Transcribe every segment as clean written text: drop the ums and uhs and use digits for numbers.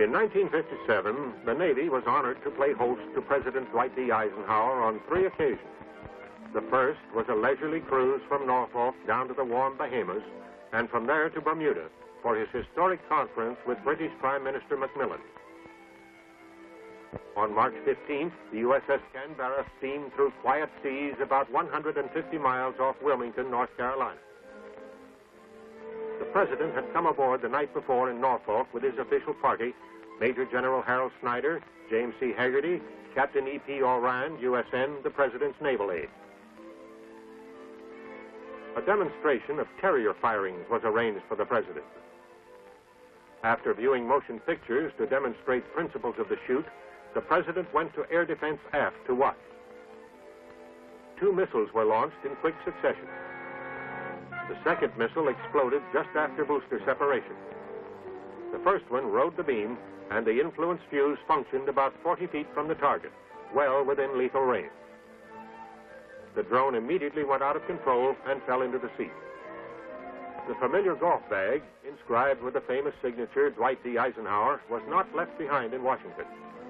In 1957, the Navy was honored to play host to President Dwight D. Eisenhower on 3 occasions. The first was a leisurely cruise from Norfolk down to the warm Bahamas, and from there to Bermuda for his historic conference with British Prime Minister Macmillan. On March 15th, the USS Canberra steamed through quiet seas about 150 miles off Wilmington, North Carolina. The President had come aboard the night before in Norfolk with his official party, Major General Harold Snyder, James C. Haggerty, Captain E.P. Orand, USN, the President's naval aide. A demonstration of carrier firings was arranged for the President. After viewing motion pictures to demonstrate principles of the shoot, the President went to Air Defense aft to watch. 2 missiles were launched in quick succession. The second missile exploded just after booster separation. The first one rode the beam, and the influence fuse functioned about 40 feet from the target, well within lethal range. The drone immediately went out of control and fell into the sea. The familiar golf bag, inscribed with the famous signature Dwight D. Eisenhower, was not left behind in Washington,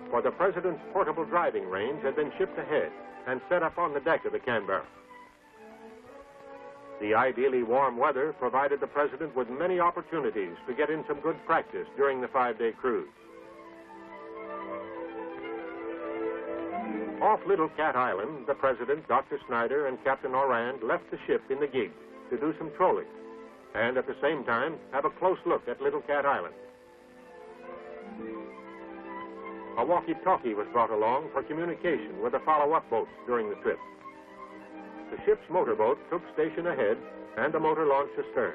for the President's portable driving range had been shipped ahead and set up on the deck of the Canberra. The ideally warm weather provided the President with many opportunities to get in some good practice during the 5-day cruise. Off Little Cat Island, the President, Dr. Snyder, and Captain Orand left the ship in the gig to do some trolling, and at the same time have a close look at Little Cat Island. A walkie-talkie was brought along for communication with the follow-up boats during the trip. The ship's motorboat took station ahead, and the motor launched astern.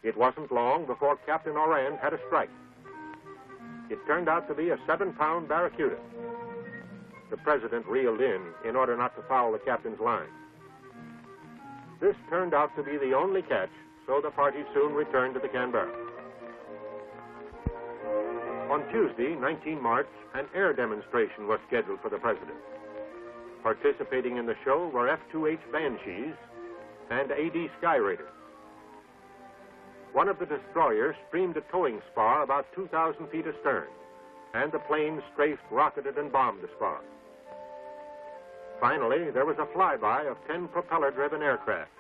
It wasn't long before Captain Orand had a strike. It turned out to be a 7-pound barracuda. The President reeled in order not to foul the captain's line. This turned out to be the only catch, so the party soon returned to the Canberra. On Tuesday, 19 March, an air demonstration was scheduled for the President. Participating in the show were F-2H Banshees and AD Sky Raiders. One of the destroyers streamed a towing spar about 2,000 feet astern, and the plane strafed, rocketed, and bombed the spar. Finally, there was a flyby of 10 propeller-driven aircraft,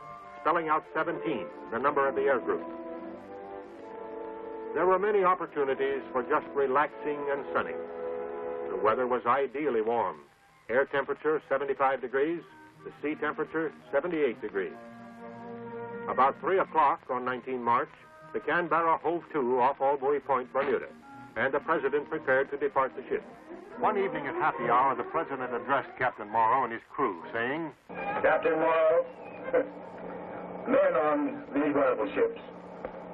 spelling out 17, the number of the air group. There were many opportunities for just relaxing and sunning. The weather was ideally warm. Air temperature 75 degrees, the sea temperature 78 degrees. About 3 o'clock on 19 March, the Canberra hove to off Allbuoy Point, Bermuda, and the President prepared to depart the ship. One evening at happy hour, the President addressed Captain Morrow and his crew, saying, Captain Morrow, men on these wonderful ships,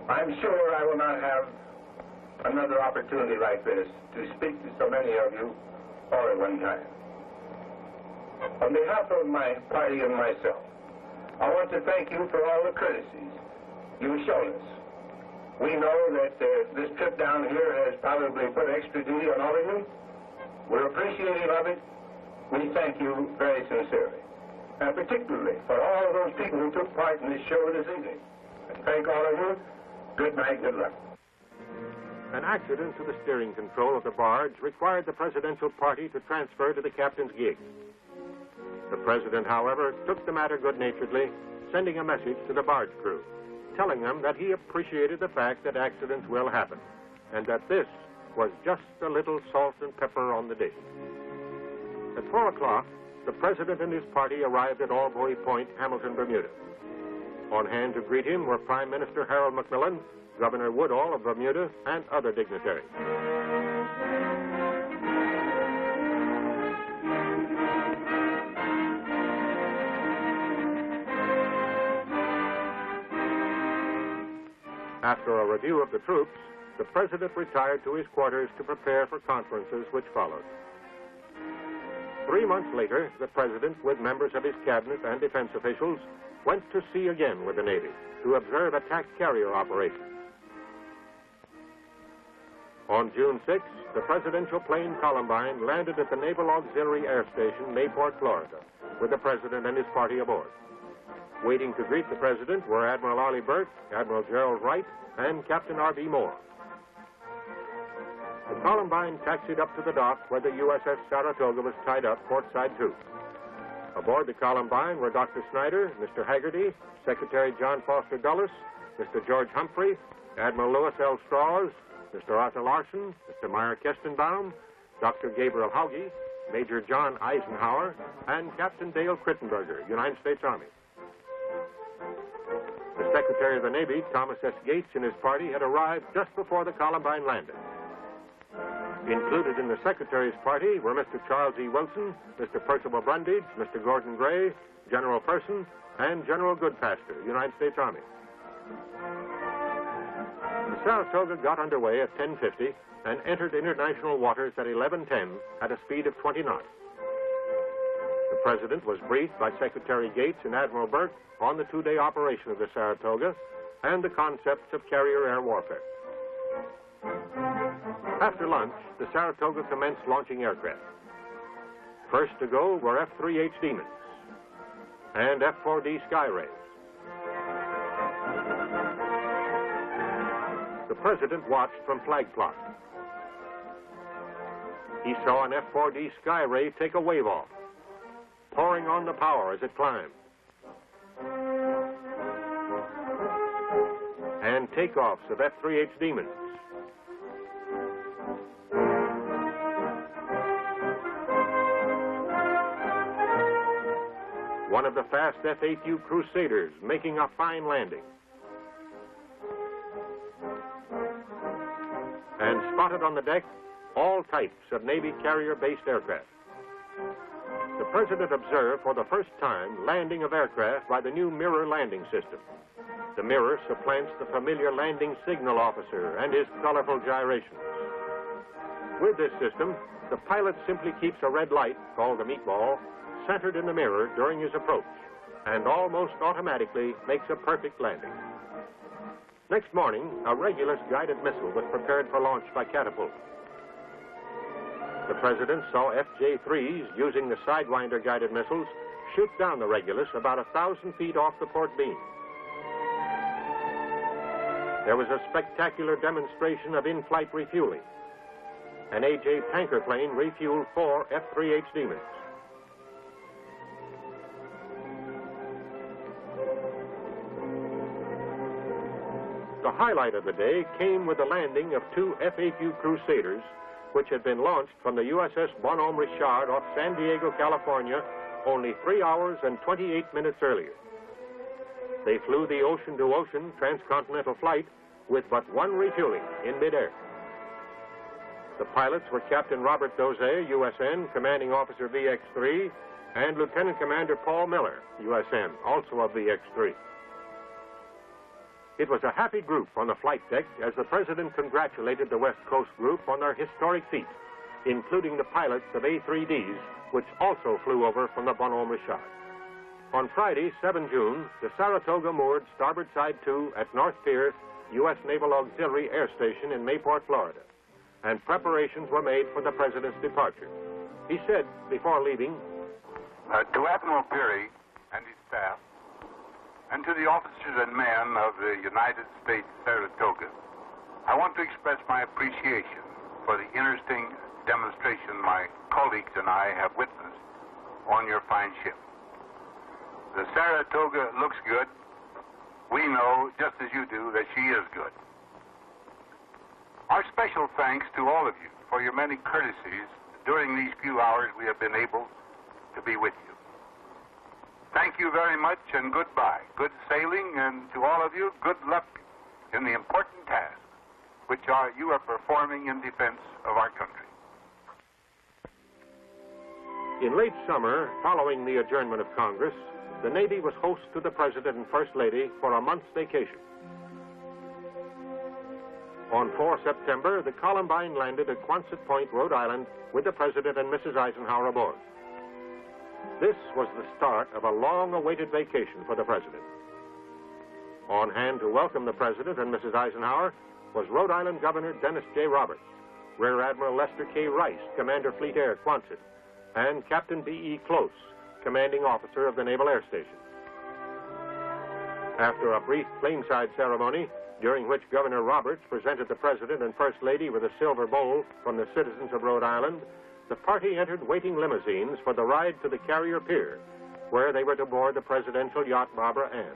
I'm sure I will not have another opportunity like this to speak to so many of you all at one time. On behalf of my party and myself, I want to thank you for all the courtesies you've shown us. We know that this trip down here has probably put extra duty on all of you. We're appreciative of it. We thank you very sincerely, and particularly for all of those people who took part in this show this evening. And thank all of you. Good night, good luck. An accident to the steering control of the barge required the presidential party to transfer to the captain's gig. The President, however, took the matter good-naturedly, sending a message to the barge crew, telling them that he appreciated the fact that accidents will happen, and that this was just a little salt and pepper on the dish. At 4 o'clock, the President and his party arrived at Allbuoy Point, Hamilton, Bermuda. On hand to greet him were Prime Minister Harold Macmillan, Governor Woodall of Bermuda, and other dignitaries. After a review of the troops, the President retired to his quarters to prepare for conferences which followed. 3 months later, the President, with members of his cabinet and defense officials, went to sea again with the Navy to observe attack carrier operations. On June 6, the presidential plane Columbine landed at the Naval Auxiliary Air Station, Newport, Florida, with the President and his party aboard. Waiting to greet the President were Admiral Arleigh Burt, Admiral Gerald Wright, and Captain R.B. Moore. The Columbine taxied up to the dock where the USS Saratoga was tied up portside to. Aboard the Columbine were Dr. Snyder, Mr. Haggerty, Secretary John Foster Dulles, Mr. George Humphrey, Admiral Lewis L. Strauss, Mr. Arthur Larson, Mr. Meyer Kestenbaum, Dr. Gabriel Hauge, Major John Eisenhower, and Captain Dale Crittenberger, United States Army. The Secretary of the Navy, Thomas S. Gates, and his party had arrived just before the Columbine landed. Included in the Secretary's party were Mr. Charles E. Wilson, Mr. Percival Brundage, Mr. Gordon Gray, General Person, and General Goodpaster, United States Army. The Saratoga got underway at 10:50 and entered international waters at 11:10 at a speed of 20 knots. The President was briefed by Secretary Gates and Admiral Burt on the two-day operation of the Saratoga and the concepts of carrier air warfare. After lunch, the Saratoga commenced launching aircraft. First to go were F-3H Demons and F-4D Skyrays. The President watched from flag plot. He saw an F-4D Skyray take a wave off, pouring on the power as it climbed, and takeoffs of F-3H Demons. One of the fast F-8U Crusaders making a fine landing. And spotted on the deck all types of Navy carrier-based aircraft. The President observed for the first time landing of aircraft by the new mirror landing system. The mirror supplants the familiar landing signal officer and his colorful gyrations. With this system, the pilot simply keeps a red light, called a meatball, centered in the mirror during his approach, and almost automatically makes a perfect landing. Next morning, a Regulus guided missile was prepared for launch by catapult. The President saw FJ-3s using the Sidewinder guided missiles shoot down the Regulus about 1,000 feet off the port beam. There was a spectacular demonstration of in-flight refueling. An AJ tanker plane refueled 4 F-3H Demons. The highlight of the day came with the landing of 2 F-8U Crusaders, which had been launched from the USS Bonhomme Richard off San Diego, California, only 3 hours and 28 minutes earlier. They flew the ocean-to-ocean transcontinental flight with but one refueling in midair. The pilots were Captain Robert Doze, USN, Commanding Officer VX-3, and Lieutenant Commander Paul Miller, USN, also of VX-3. It was a happy group on the flight deck as the President congratulated the West Coast group on their historic feat, including the pilots of A-3Ds, which also flew over from the Bonhomme Richard. On Friday, 7 June, the Saratoga moored starboard side 2 at North Pier, U.S. Naval Auxiliary Air Station in Mayport, Florida, and preparations were made for the President's departure. He said, before leaving, to Admiral Peary and his staff, and to the officers and men of the United States Saratoga, I want to express my appreciation for the interesting demonstration my colleagues and I have witnessed on your fine ship. The Saratoga looks good. We know, just as you do, that she is good. Our special thanks to all of you for your many courtesies during these few hours we have been able to be with you. Thank you very much and goodbye. Good sailing, and to all of you, good luck in the important tasks which you are performing in defense of our country. In late summer, following the adjournment of Congress, the Navy was host to the President and First Lady for a month's vacation. On 4 September, the Columbine landed at Quonset Point, Rhode Island, with the President and Mrs. Eisenhower aboard. This was the start of a long-awaited vacation for the President. On hand to welcome the President and Mrs. Eisenhower was Rhode Island Governor Dennis J. Roberts, Rear Admiral Lester K. Rice, Commander Fleet Air, Quonset, and Captain B.E. Close, Commanding Officer of the Naval Air Station. After a brief plainside ceremony, during which Governor Roberts presented the President and First Lady with a silver bowl from the citizens of Rhode Island, the party entered waiting limousines for the ride to the Carrier Pier, where they were to board the presidential yacht Barbara Ann.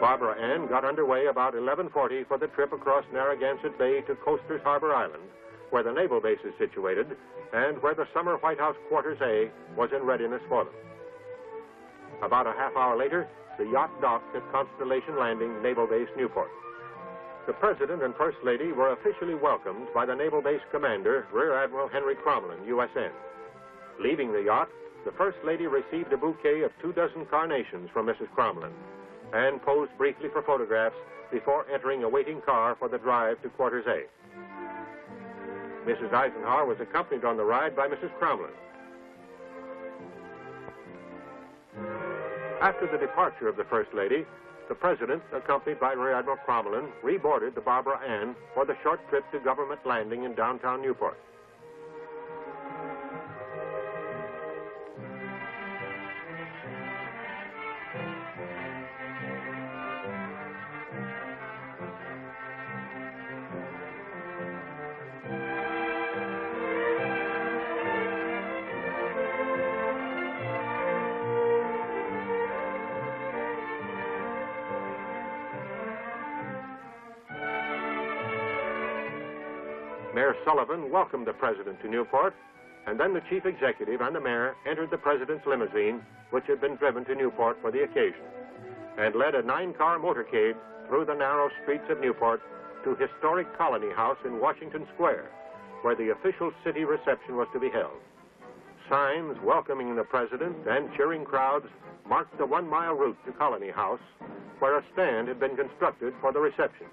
Barbara Ann got underway about 11:40 for the trip across Narragansett Bay to Coasters Harbor Island, where the naval base is situated and where the summer White House Quarters A was in readiness for them. About a half hour later, the yacht docked at Constellation Landing, Naval Base, Newport. The President and First Lady were officially welcomed by the Naval Base Commander, Rear Admiral Henry Crommelin, USN. Leaving the yacht, the First Lady received a bouquet of 24 carnations from Mrs. Crommelin and posed briefly for photographs before entering a waiting car for the drive to Quarters A. Mrs. Eisenhower was accompanied on the ride by Mrs. Crommelin. After the departure of the First Lady, the President, accompanied by Rear Admiral Crommelin, reboarded the Barbara Ann for the short trip to Government Landing in downtown Newport. Mayor Sullivan welcomed the President to Newport, and then the Chief Executive and the Mayor entered the President's limousine, which had been driven to Newport for the occasion, and led a 9-car motorcade through the narrow streets of Newport to historic Colony House in Washington Square, where the official city reception was to be held. Signs welcoming the President and cheering crowds marked the 1-mile route to Colony House, where a stand had been constructed for the reception.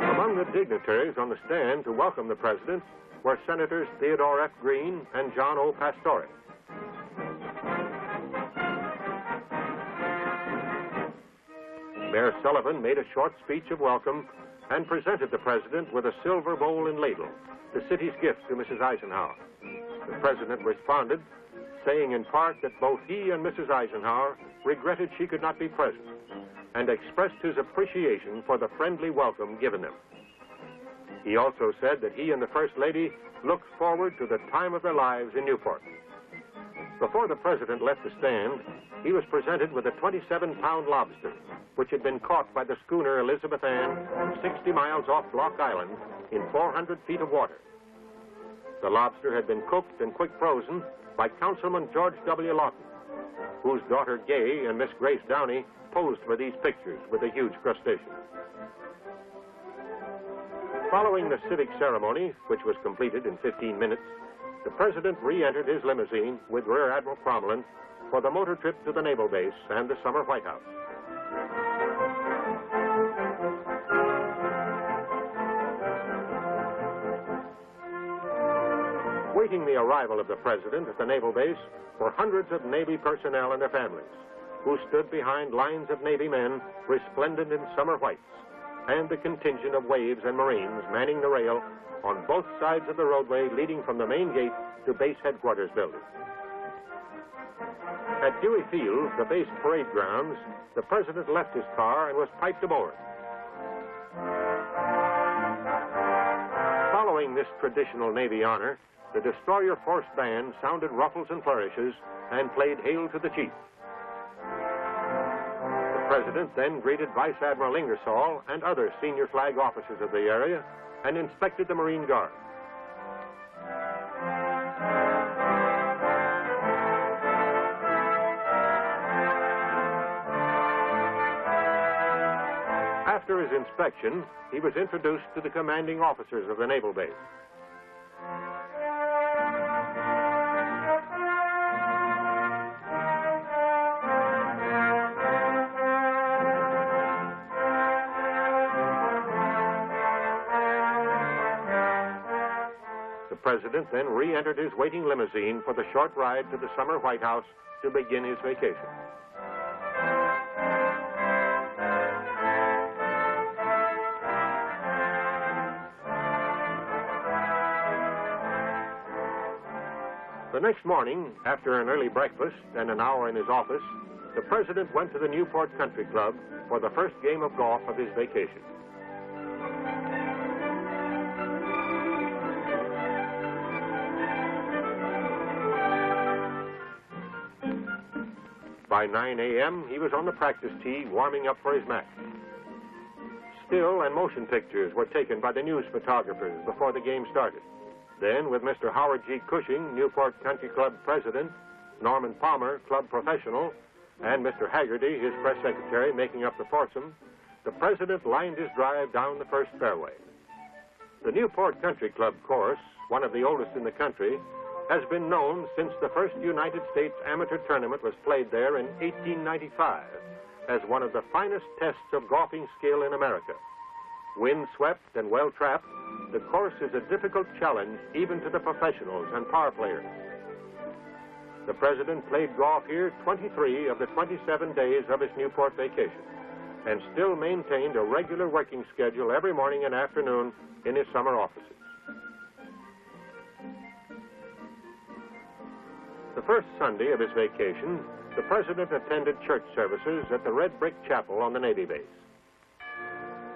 Among the dignitaries on the stand to welcome the President were Senators Theodore F. Green and John O. Pastore. Mayor Sullivan made a short speech of welcome and presented the President with a silver bowl and ladle, the city's gift to Mrs. Eisenhower. The President responded, saying in part that both he and Mrs. Eisenhower regretted she could not be present, and expressed his appreciation for the friendly welcome given them. He also said that he and the First Lady looked forward to the time of their lives in Newport. Before the President left the stand, he was presented with a 27-pound lobster, which had been caught by the schooner Elizabeth Ann 60 miles off Block Island in 400 feet of water. The lobster had been cooked and quick frozen by Councilman George W. Lawton, whose daughter Gay and Miss Grace Downey posed for these pictures with the huge crustacean. Following the civic ceremony, which was completed in 15 minutes, the President re-entered his limousine with Rear Admiral Crommelin for the motor trip to the Naval Base and the summer White House. Awaiting the arrival of the President at the naval base were hundreds of Navy personnel and their families, who stood behind lines of Navy men resplendent in summer whites, and the contingent of waves and Marines manning the rail on both sides of the roadway leading from the main gate to base headquarters building. At Dewey Field, the base parade grounds, the President left his car and was piped aboard. Following this traditional Navy honor, the destroyer force band sounded ruffles and flourishes and played Hail to the Chief. The President then greeted Vice Admiral Ingersoll and other senior flag officers of the area and inspected the Marine Guard. After his inspection, he was introduced to the commanding officers of the naval base. The President then re-entered his waiting limousine for the short ride to the summer White House to begin his vacation. The next morning, after an early breakfast and an hour in his office, the President went to the Newport Country Club for the first game of golf of his vacation. By 9 a.m., he was on the practice tee warming up for his match. Still and motion pictures were taken by the news photographers before the game started. Then, with Mr. Howard G. Cushing, Newport Country Club president, Norman Palmer, club professional, and Mr. Haggerty, his press secretary, making up the foursome, the President lined his drive down the first fairway. The Newport Country Club course, one of the oldest in the country, has been known since the first United States amateur tournament was played there in 1895 as one of the finest tests of golfing skill in America. Wind-swept and well-trapped, the course is a difficult challenge even to the professionals and power players. The President played golf here 23 of the 27 days of his Newport vacation and still maintained a regular working schedule every morning and afternoon in his summer offices. The first Sunday of his vacation, the President attended church services at the Red Brick Chapel on the Navy base.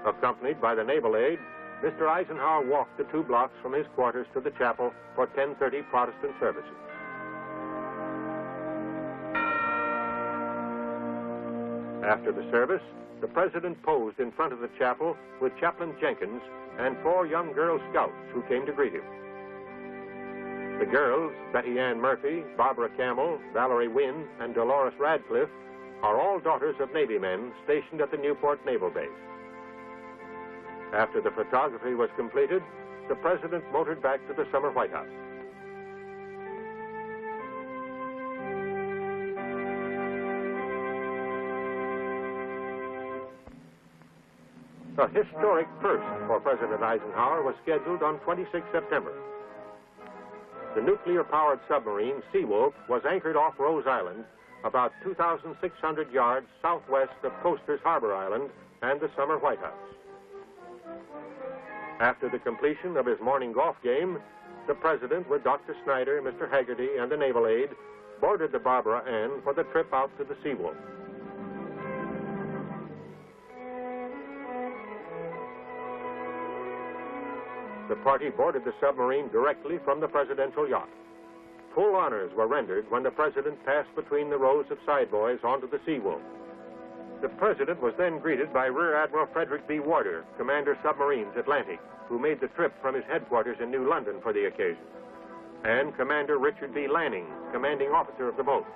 Accompanied by the naval aide, Mr. Eisenhower walked the 2 blocks from his quarters to the chapel for 10:30 Protestant services. After the service, the President posed in front of the chapel with Chaplain Jenkins and 4 young Girl Scouts who came to greet him. The girls, Betty Ann Murphy, Barbara Campbell, Valerie Wynn, and Dolores Radcliffe, are all daughters of Navy men stationed at the Newport Naval Base. After the photography was completed, the President motored back to the summer White House. A historic first for President Eisenhower was scheduled on 26 September. The nuclear-powered submarine Seawolf was anchored off Rose Island, about 2,600 yards southwest of Coaster's Harbor Island and the summer White House. After the completion of his morning golf game, the President, with Dr. Snyder, Mr. Haggerty, and the naval aide, boarded the Barbara Ann for the trip out to the Seawolf. The party boarded the submarine directly from the presidential yacht. Full honors were rendered when the President passed between the rows of sideboys onto the Seawolf. The President was then greeted by Rear Admiral Frederick B. Warder, Commander Submarines Atlantic, who made the trip from his headquarters in New London for the occasion, and Commander Richard B. Lanning, commanding officer of the boat.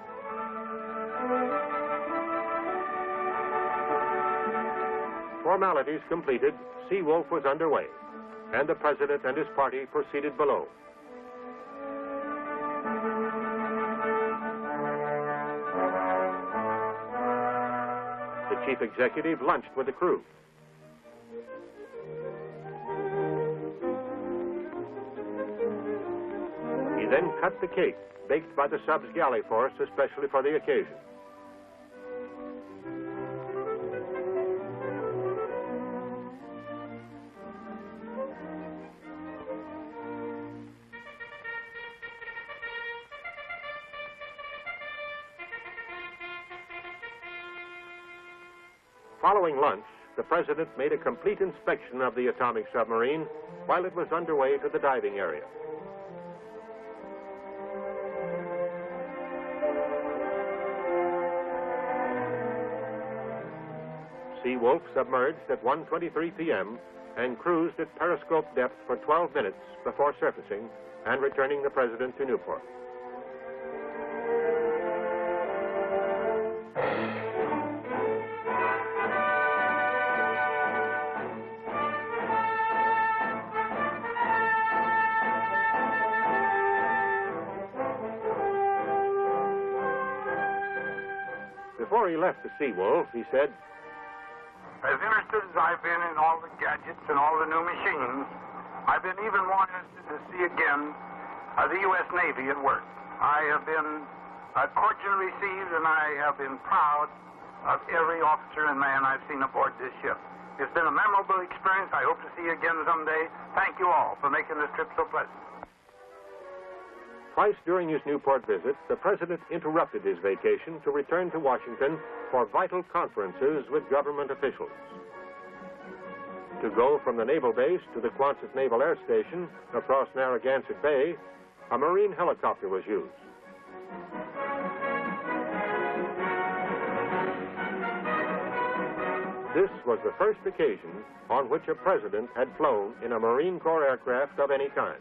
Formalities completed, Seawolf was underway, and the President and his party proceeded below. The chief executive lunched with the crew. He then cut the cake, baked by the sub's galley force especially for the occasion. Following lunch, the President made a complete inspection of the atomic submarine while it was underway to the diving area. Seawolf submerged at 1:23 p.m. and cruised at periscope depth for 12 minutes before surfacing and returning the President to Newport. Before he left the Seawolf, he said, "As interested as I've been in all the gadgets and all the new machines, I've been even more interested to see again the U.S. Navy at work. I have been cordially received, and I have been proud of every officer and man I've seen aboard this ship. It's been a memorable experience. I hope to see you again someday. Thank you all for making this trip so pleasant." Twice during his Newport visit, the President interrupted his vacation to return to Washington for vital conferences with government officials. To go from the naval base to the Quonset Naval Air Station across Narragansett Bay, a Marine helicopter was used. This was the first occasion on which a President had flown in a Marine Corps aircraft of any kind.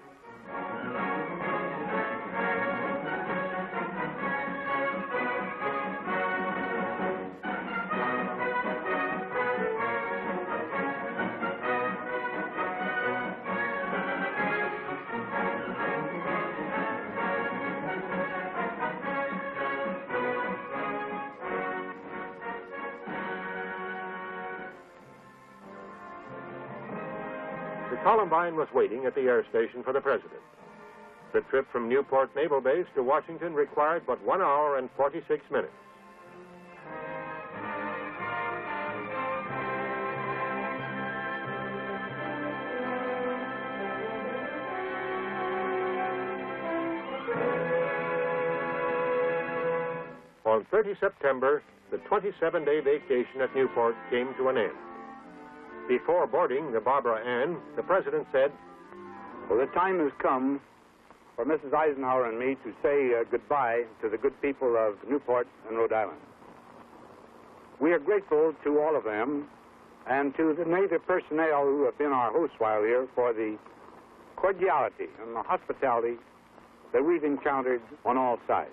The Columbine was waiting at the air station for the President. The trip from Newport Naval Base to Washington required but 1 hour and 46 minutes. On 30 September, the 27-day vacation at Newport came to an end. Before boarding the Barbara Ann, the President said, "Well, the time has come for Mrs. Eisenhower and me to say goodbye to the good people of Newport and Rhode Island. We are grateful to all of them and to the native personnel who have been our hosts while here for the cordiality and the hospitality that we've encountered on all sides.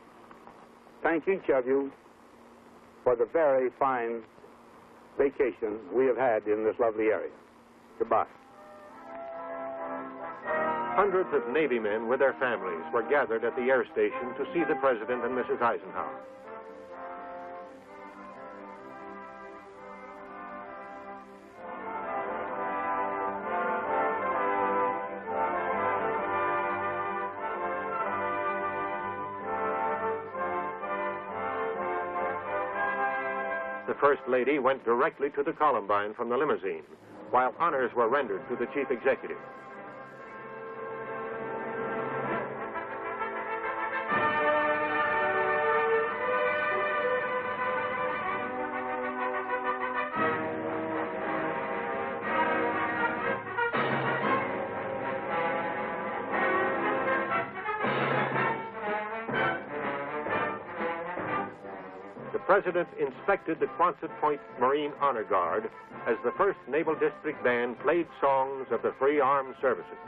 Thank each of you for the very fine vacation we have had in this lovely area. Goodbye." Hundreds of Navy men with their families were gathered at the air station to see the President and Mrs. Eisenhower. The First Lady went directly to the Columbine from the limousine, while honors were rendered to the Chief Executive. The President inspected the Quonset Point Marine Honor Guard as the 1st Naval District Band played songs of the Free Armed Services.